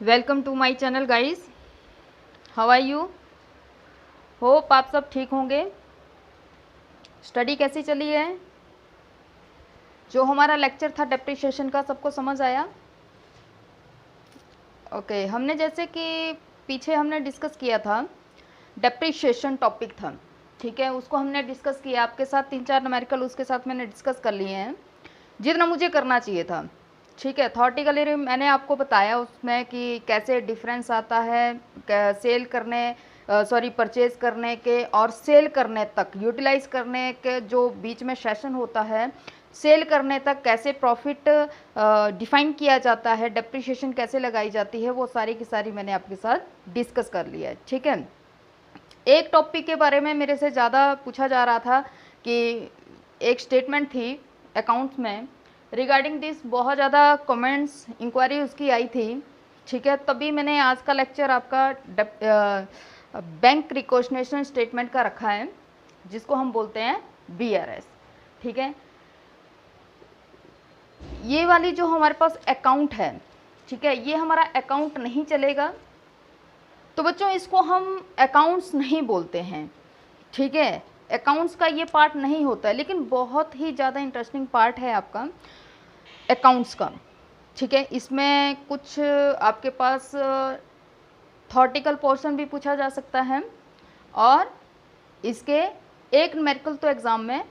Welcome to my channel guys. How are you? Hope आप सब ठीक होंगे। स्टडी कैसी चली है? जो हमारा लेक्चर था डेप्रिसिएशन का, सबको समझ आया? ओके, हमने जैसे कि पीछे हमने डिस्कस किया था, डेप्रिसिएशन टॉपिक था, ठीक है। उसको हमने डिस्कस किया आपके साथ, 3-4 न्यूमेरिकल उसके साथ मैंने डिस्कस कर लिए हैं जितना मुझे करना चाहिए था, ठीक है। थॉटिकली मैंने आपको बताया उसमें कि कैसे डिफरेंस आता है सेल करने परचेज करने के और सेल करने तक, यूटिलाइज करने के जो बीच में सेशन होता है, सेल करने तक कैसे प्रॉफिट डिफाइन किया जाता है, डेप्रिसिएशन कैसे लगाई जाती है, वो सारी की सारी मैंने आपके साथ डिस्कस कर लिया है, ठीक है। एक टॉपिक के बारे में मेरे से ज़्यादा पूछा जा रहा था कि एक स्टेटमेंट थी अकाउंट्स में रिगार्डिंग दिस, बहुत ज़्यादा कमेंट्स इंक्वायरी उसकी आई थी, ठीक है। तभी मैंने आज का लेक्चर आपका बैंक रिकॉग्निशन स्टेटमेंट का रखा है, जिसको हम बोलते हैं BRS, ठीक है। ये वाली जो हमारे पास अकाउंट है, ठीक है, ये हमारा अकाउंट नहीं चलेगा, तो बच्चों इसको हम अकाउंट्स नहीं बोलते हैं, ठीक है। अकाउंट्स का ये पार्ट नहीं होता है, लेकिन बहुत ही ज़्यादा इंटरेस्टिंग पार्ट है आपका अकाउंट्स का, ठीक है। इसमें कुछ आपके पास थॉटिकल पोर्शन भी पूछा जा सकता है और इसके एक न्यूमेरिकल तो एग्ज़ाम में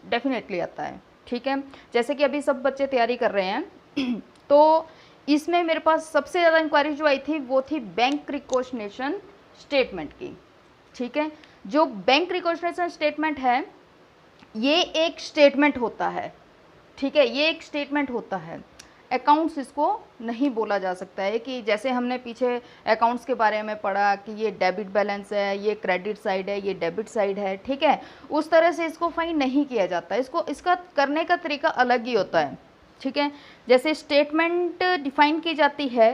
डेफिनेटली आता है, ठीक है। जैसे कि अभी सब बच्चे तैयारी कर रहे हैं तो इसमें मेरे पास सबसे ज़्यादा इंक्वायरी जो आई थी वो थी बैंक रिकॉग्निशन स्टेटमेंट की, ठीक है। जो बैंक रिकॉग्निशन स्टेटमेंट है ये एक स्टेटमेंट होता है, ठीक है, ये एक स्टेटमेंट होता है। अकाउंट्स इसको नहीं बोला जा सकता है कि जैसे हमने पीछे अकाउंट्स के बारे में पढ़ा कि ये डेबिट बैलेंस है, ये क्रेडिट साइड है, ये डेबिट साइड है, ठीक है। उस तरह से इसको फाइन नहीं किया जाता, इसको इसका करने का तरीका अलग ही होता है, ठीक है। जैसे स्टेटमेंट डिफाइन की जाती है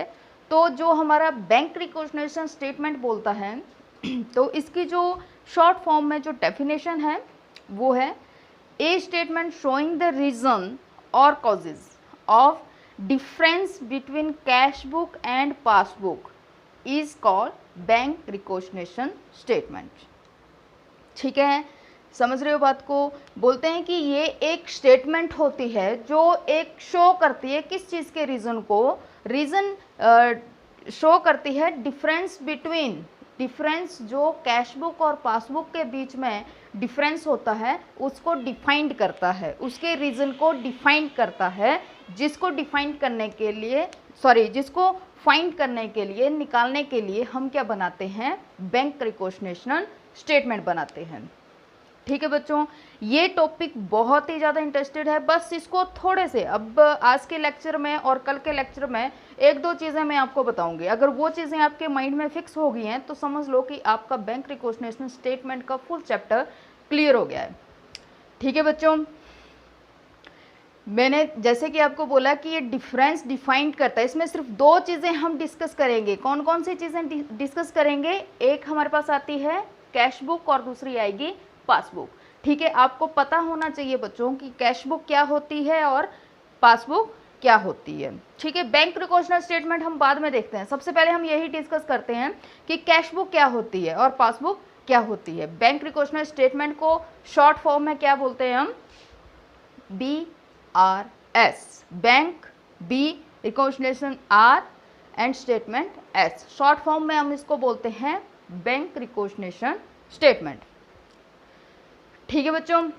तो जो हमारा बैंक रिकॉग्निशन स्टेटमेंट बोलता है तो इसकी जो शॉर्ट फॉर्म में जो डेफिनेशन है वो है a statement showing the reason और causes of difference between cash book and passbook is called bank recognition statement, ठीक है। समझ रहे हो बात को? बोलते हैं कि ये एक स्टेटमेंट होती है जो एक शो करती है किस चीज़ के रीज़न को, रीज़न शो करती है डिफरेंस जो कैश बुक और पासबुक के बीच में डिफरेंस होता है उसको डिफाइंड करता है, उसके रीज़न को डिफाइंड करता है, जिसको डिफाइन करने के लिए जिसको फाइंड करने के लिए, निकालने के लिए हम क्या बनाते हैं, बैंक रिकॉग्निशन स्टेटमेंट बनाते हैं, ठीक है बच्चों। ये टॉपिक बहुत ही ज़्यादा इंटरेस्टेड है, बस इसको थोड़े से अब आज के लेक्चर में और कल के लेक्चर में एक दो चीज़ें मैं आपको बताऊंगी। अगर वो चीज़ें आपके माइंड में फिक्स हो गई हैं तो समझ लो कि आपका बैंक रिकॉग्निशन स्टेटमेंट का फुल चैप्टर क्लियर हो गया है, ठीक है बच्चों। मैंने जैसे कि आपको बोला कि ये डिफरेंस डिफाइंड करता है, इसमें सिर्फ दो चीज़ें हम डिस्कस करेंगे। कौन कौन सी चीज़ें डिस्कस करेंगे? एक हमारे पास आती है कैश बुक और दूसरी आएगी पासबुक, ठीक है। आपको पता होना चाहिए बच्चों कि कैश बुक क्या होती है और पासबुक क्या होती है, ठीक है। बैंक रिकॉग्निशन स्टेटमेंट हम बाद में देखते हैं, सबसे पहले हम यही डिस्कस करते हैं कि कैश बुक क्या होती है और पासबुक क्या होती है। बैंक रिकॉग्निशन स्टेटमेंट को शॉर्ट फॉर्म में क्या बोलते हैं हम? BRS, bank B, recognition R and statement S। Short form में हम इसको बोलते हैं बैंक रिकॉग्निशन स्टेटमेंट, ठीक है बच्चों।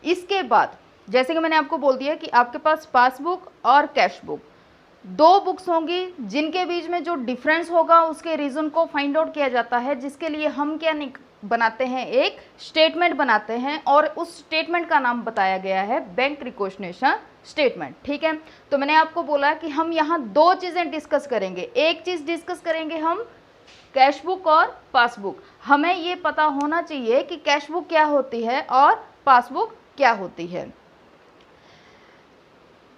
इसके बाद जैसे कि मैंने आपको बोल दिया कि आपके पास पासबुक और कैश बुक दो बुक्स होंगी जिनके बीच में जो डिफरेंस होगा उसके रीज़न को फाइंड आउट किया जाता है, जिसके लिए हम क्या बनाते हैं, एक स्टेटमेंट बनाते हैं और उस स्टेटमेंट का नाम बताया गया है बैंक रिकॉग्निशन स्टेटमेंट, ठीक है। तो मैंने आपको बोला कि हम यहाँ दो चीज़ें डिस्कस करेंगे। एक चीज़ डिस्कस करेंगे हम कैश बुक और पासबुक। हमें ये पता होना चाहिए कि कैश बुक क्या होती है और पासबुक क्या होती है।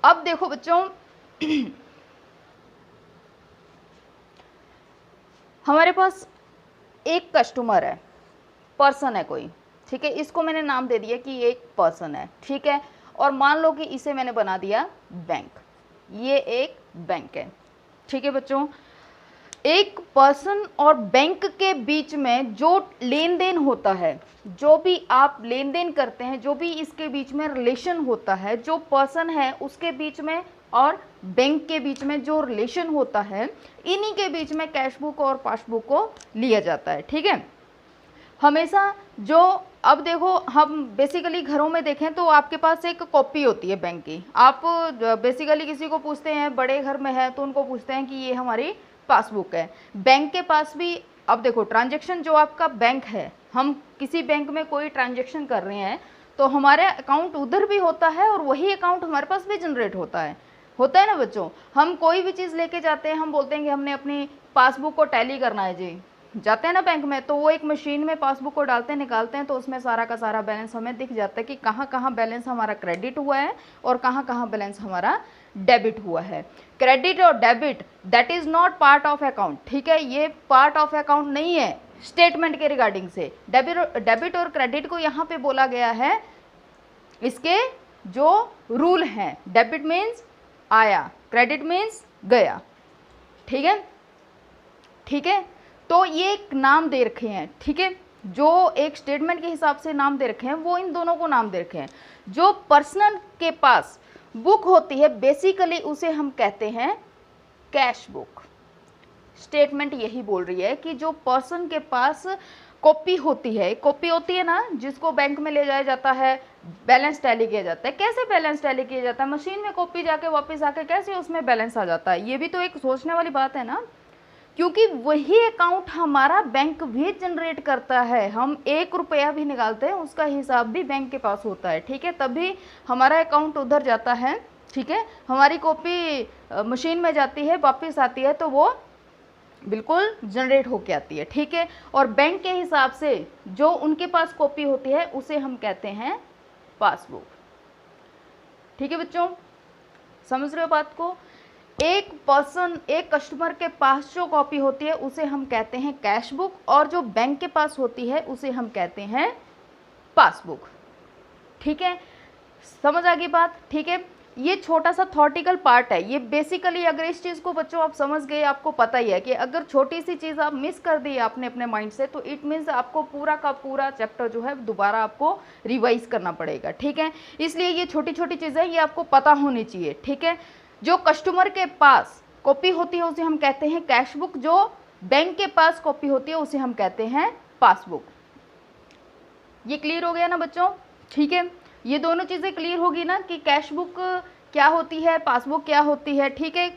अब देखो बच्चों हमारे पास एक कस्टमर है, पर्सन है कोई, ठीक है। इसको मैंने नाम दे दिया कि ये एक पर्सन है, ठीक है। और मान लो कि इसे मैंने बना दिया बैंक, ये एक बैंक है, ठीक है बच्चों, एक पर्सन और बैंक के बीच में जो लेन देन होता है, जो भी आप लेन देन करते हैं, जो भी इसके बीच में रिलेशन होता है, जो पर्सन है उसके बीच में और बैंक के बीच में जो रिलेशन होता है, इन्हीं के बीच में कैश बुक और पासबुक को लिया जाता है। ठीक है, हमेशा जो, अब देखो हम बेसिकली घरों में देखें तो आपके पास एक कॉपी होती है बैंक की। आप बेसिकली किसी को पूछते हैं, बड़े घर में है तो उनको पूछते हैं कि ये हमारी पासबुक है। बैंक के पास भी, अब देखो ट्रांजैक्शन जो आपका बैंक है, हम किसी बैंक में कोई ट्रांजैक्शन कर रहे हैं तो हमारे अकाउंट उधर भी होता है और वही अकाउंट हमारे पास भी जनरेट होता है ना बच्चों। हम कोई भी चीज़ लेके जाते हैं, हम बोलते हैं कि हमने अपनी पासबुक को टैली करना है जी, जाते हैं ना बैंक में, तो वो एक मशीन में पासबुक को डालते हैं, निकालते हैं, तो उसमें सारा का सारा बैलेंस हमें दिख जाता है कि कहाँ कहाँ बैलेंस हमारा क्रेडिट हुआ है और कहाँ कहाँ बैलेंस हमारा डेबिट हुआ है। क्रेडिट और debit that is not part of account. ठीक है, ये पार्ट ऑफ अकाउंट नहीं है स्टेटमेंट के रिगार्डिंग से। डेबिट और क्रेडिट को यहाँ पे बोला गया है, इसके जो रूल हैं, डेबिट मीन्स आया, क्रेडिट मीन्स गया। ठीक है, ठीक है, तो ये एक नाम दे रखे हैं। ठीक है, जो एक स्टेटमेंट के हिसाब से नाम दे रखे हैं वो इन दोनों को नाम दे रखे हैं। जो पर्सनल के पास बुक होती है बेसिकली उसे हम कहते हैं कैश बुक। स्टेटमेंट यही बोल रही है कि जो पर्सन के पास कॉपी होती है ना, जिसको बैंक में ले जाया जाता है, बैलेंस टैली किया जाता है। कैसे बैलेंस टैली किया जाता है? मशीन में कॉपी जाके वापस आके कैसे उसमें बैलेंस आ जाता है? ये भी तो एक सोचने वाली बात है ना, क्योंकि वही अकाउंट हमारा बैंक भी जनरेट करता है। हम 1 रुपया भी निकालते हैं उसका हिसाब भी बैंक के पास होता है। ठीक है, तभी हमारा अकाउंट उधर जाता है। ठीक है, हमारी कॉपी मशीन में जाती है, वापस आती है तो वो बिल्कुल जनरेट होके आती है। ठीक है, और बैंक के हिसाब से जो उनके पास कॉपी होती है उसे हम कहते हैं पासबुक। ठीक है बच्चों, समझ रहे हो बात को? एक पर्सन, एक कस्टमर के पास जो कॉपी होती है उसे हम कहते हैं कैश बुक, और जो बैंक के पास होती है उसे हम कहते हैं पासबुक। ठीक है, समझ आ गई बात? ठीक है, ये छोटा सा थॉटिकल पार्ट है। ये बेसिकली अगर इस चीज़ को बच्चों आप समझ गए, आपको पता ही है कि अगर छोटी सी चीज़ आप मिस कर दी आपने अपने माइंड से, तो इट मीन्स आपको पूरा का पूरा चैप्टर जो है दोबारा आपको रिवाइज करना पड़ेगा। ठीक है, इसलिए ये छोटी छोटी चीज़ें ये आपको पता होनी चाहिए। ठीक है, जो कस्टमर के पास कॉपी होती है उसे हम कहते हैं कैश बुक, जो बैंक के पास कॉपी होती है उसे हम कहते हैं पासबुक। ये क्लियर हो गया ना बच्चों? ठीक है, ये दोनों चीज़ें क्लियर होगी ना कि कैश बुक क्या होती है, पासबुक क्या होती है। ठीक है,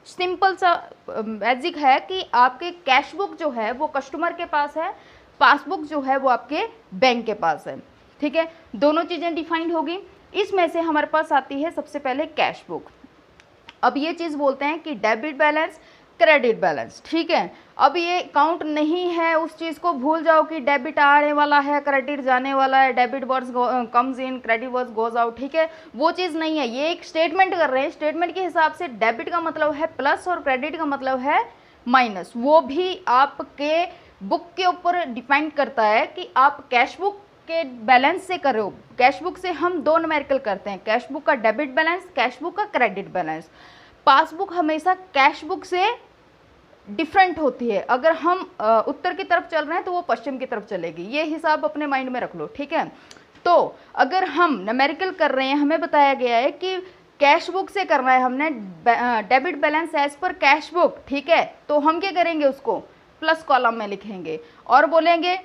सिंपल सा मैजिक है कि आपके कैश बुक जो है वो कस्टमर के पास है, पासबुक जो है वो आपके बैंक के पास है। ठीक है, दोनों चीज़ें डिफाइंड होगी। इसमें से हमारे पास आती है सबसे पहले कैश बुक। अब ये चीज़ बोलते हैं कि डेबिट बैलेंस, क्रेडिट बैलेंस। ठीक है, अब ये काउंट नहीं है, उस चीज़ को भूल जाओ कि डेबिट आने वाला है, क्रेडिट जाने वाला है, debit words comes in, credit words goes out. ठीक है, वो चीज़ नहीं है। ये एक स्टेटमेंट कर रहे हैं, स्टेटमेंट के हिसाब से डेबिट का मतलब है प्लस और क्रेडिट का मतलब है माइनस। वो भी आपके बुक के ऊपर डिपेंड करता है कि आप कैश बुक के बैलेंस से कर रहे हो। कैश बुक से हम 2 न्यूमेरिकल करते हैं, कैश बुक का डेबिट बैलेंस, कैश बुक का क्रेडिट बैलेंस। पासबुक हमेशा कैश बुक से डिफरेंट होती है। अगर हम उत्तर की तरफ चल रहे हैं तो वो पश्चिम की तरफ चलेगी। ये हिसाब अपने माइंड में रख लो। ठीक है, तो अगर हम न्यूमेरिकल कर रहे हैं, हमें बताया गया है कि कैश बुक से करना है हमने debit balance as per cash book. ठीक है, तो हम क्या करेंगे, उसको प्लस कॉलम में लिखेंगे और बोलेंगे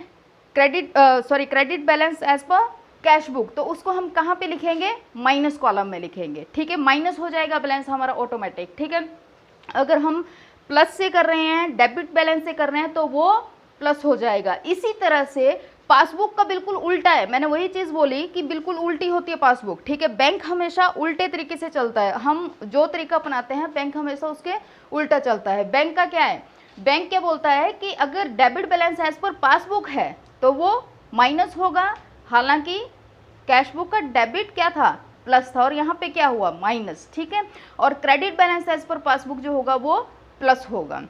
credit balance as per cash book, तो उसको हम कहाँ पे लिखेंगे, माइनस कॉलम में लिखेंगे। ठीक है, माइनस हो जाएगा बैलेंस हमारा ऑटोमेटिक। ठीक है, अगर हम प्लस से कर रहे हैं, डेबिट बैलेंस से कर रहे हैं, तो वो प्लस हो जाएगा। इसी तरह से पासबुक का बिल्कुल उल्टा है। मैंने वही चीज़ बोली कि बिल्कुल उल्टी होती है पासबुक। ठीक है, बैंक हमेशा उल्टे तरीके से चलता है। हम जो तरीका अपनाते हैं बैंक हमेशा उसके उल्टा चलता है। बैंक का क्या है, बैंक क्या बोलता है कि अगर debit balance as per passbook है तो वो माइनस होगा, हालांकि कैश बुक का डेबिट क्या था, प्लस था, और यहाँ पे क्या हुआ, माइनस। ठीक है, और credit balance as per passbook जो होगा वो प्लस होगा।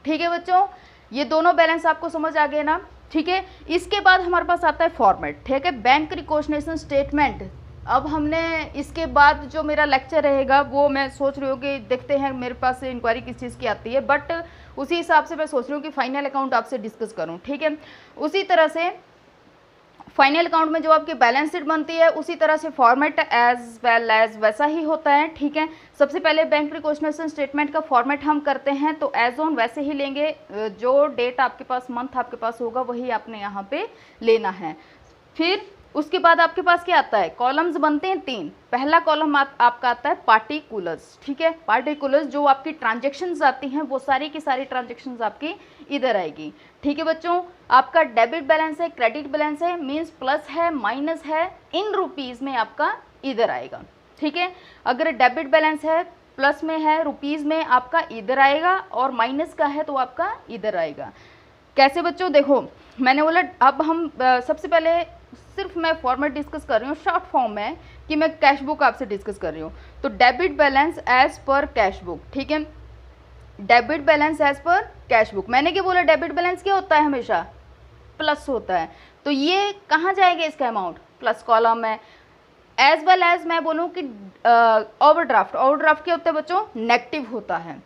ठीक है बच्चों, ये दोनों बैलेंस आपको समझ आ गए ना? ठीक है, इसके बाद हमारे पास आता है फॉर्मेट। ठीक है, बैंक रिकॉग्निशन स्टेटमेंट अब हमने इसके बाद जो मेरा लेक्चर रहेगा वो मैं सोच रही हूँ कि देखते हैं मेरे पास इंक्वायरी किस चीज़ की आती है, बट उसी हिसाब से मैं सोच रही हूँ कि फाइनल अकाउंट आपसे डिस्कस करूँ, ठीक है। उसी तरह से फाइनल अकाउंट में जो आपकी बैलेंस शीट बनती है उसी तरह से फॉर्मेट एज वेल एज वैसा ही होता है, ठीक है। सबसे पहले बैंक रिकॉग्निशन स्टेटमेंट का फॉर्मेट हम करते हैं तो एज ऑन वैसे ही लेंगे, जो डेट आपके पास मंथ आपके पास होगा वही आपने यहाँ पे लेना है। फिर उसके बाद आपके पास क्या आता है, कॉलम्स बनते हैं 3। पहला कॉलम आपका आता है पार्टिकुलर्स, ठीक है। पार्टिकुलर्स जो आपकी ट्रांजेक्शन्स आती हैं वो सारी की सारी ट्रांजेक्शन्स आपकी इधर आएगी, ठीक है बच्चों। आपका डेबिट बैलेंस है, क्रेडिट बैलेंस है, मीन्स प्लस है माइनस है, इन रुपीज़ में आपका इधर आएगा, ठीक है। अगर डेबिट बैलेंस है प्लस में है रुपीज़ में आपका इधर आएगा, और माइनस का है तो आपका इधर आएगा। कैसे बच्चों, देखो मैंने बोला अब हम सबसे पहले सिर्फ मैं फॉर्मेट डिस्कस कर रही हूँ शॉर्ट फॉर्म में कि मैं कैश बुक आपसे डिस्कस कर रही हूँ। तो debit balance as per cash book, ठीक है। Debit balance as per cash book, मैंने क्या बोला, डेबिट बैलेंस क्या होता है, हमेशा प्लस होता है। तो ये कहाँ जाएगा इसका अमाउंट, प्लस कॉलम में। एज वेल एज मैं बोलूँ कि ओवरड्राफ्ट, ओवरड्राफ्ट क्या होता है बच्चों, नेगेटिव होता है,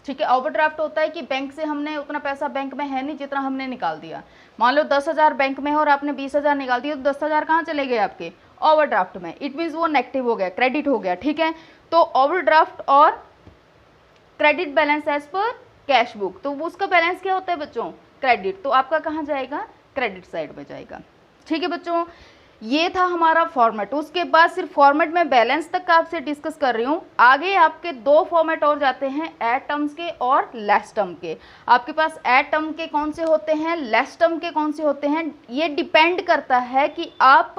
ठीक है। ओवरड्राफ्ट होता है कि बैंक से हमने उतना पैसा बैंक में है नहीं जितना हमने निकाल दिया। मान लो 10,000 बैंक में है और आपने 20,000 निकाल दिया, तो 10,000 कहाँ चले गए आपके, ओवरड्राफ्ट में। इट मीन्स वो नेगेटिव हो गया, क्रेडिट हो गया, ठीक है। तो ओवरड्राफ्ट और credit balance as per cash book, तो उसका बैलेंस क्या होता है बच्चों, क्रेडिट, तो आपका कहाँ जाएगा, क्रेडिट साइड में जाएगा, ठीक है बच्चों। ये था हमारा फॉर्मेट। उसके बाद सिर्फ फॉर्मेट में बैलेंस तक का आपसे डिस्कस कर रही हूँ। आगे आपके 2 फॉर्मेट और जाते हैं, एड टर्म्स के और लेस टर्म के। आपके पास एड टर्म के कौन से होते हैं, लेस टर्म के कौन से होते हैं, ये डिपेंड करता है कि आप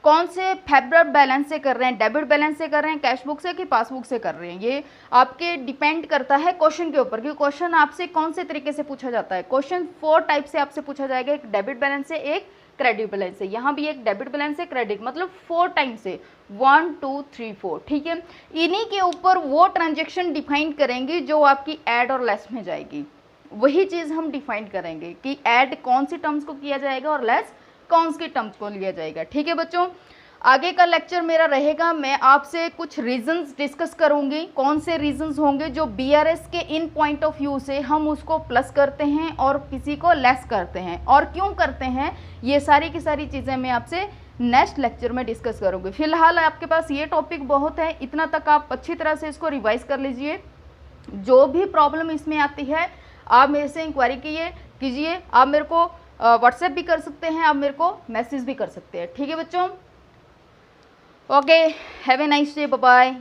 कौन से फेवरेट बैलेंस से कर रहे हैं, डेबिट बैलेंस से कर रहे हैं, कैश बुक से कि पासबुक से कर रहे हैं। ये आपके डिपेंड करता है क्वेश्चन के ऊपर, क्योंकि क्वेश्चन आपसे कौन से तरीके से पूछा जाता है। क्वेश्चन 4 टाइप से आपसे पूछा जाएगा, एक डेबिट बैलेंस से, एक क्रेडिट बैलेंस है। यहाँ भी एक डेबिट बैलेंस है, क्रेडिट मतलब 4 टाइम से, 1 2 3 4, ठीक है। इन्हीं के ऊपर वो ट्रांजेक्शन डिफाइन करेंगे जो आपकी ऐड और लेस में जाएगी। वही चीज़ हम डिफाइन करेंगे कि ऐड कौन सी टर्म्स को किया जाएगा और लेस कौन सी टर्म्स को लिया जाएगा, ठीक है बच्चों। आगे का लेक्चर मेरा रहेगा, मैं आपसे कुछ रीजंस डिस्कस करूंगी, कौन से रीजंस होंगे जो बीआरएस के इन पॉइंट ऑफ व्यू से हम उसको प्लस करते हैं और किसी को लेस करते हैं, और क्यों करते हैं, ये सारी की सारी चीज़ें मैं आपसे नेक्स्ट लेक्चर में डिस्कस करूंगी। फिलहाल आपके पास ये टॉपिक बहुत है, इतना तक आप अच्छी तरह से इसको रिवाइज कर लीजिए। जो भी प्रॉब्लम इसमें आती है आप मेरे से इंक्वायरी कीजिए। आप मेरे को व्हाट्सएप भी कर सकते हैं, आप मेरे को मैसेज भी कर सकते हैं, ठीक है बच्चों। Okay, have a nice day. Bye bye.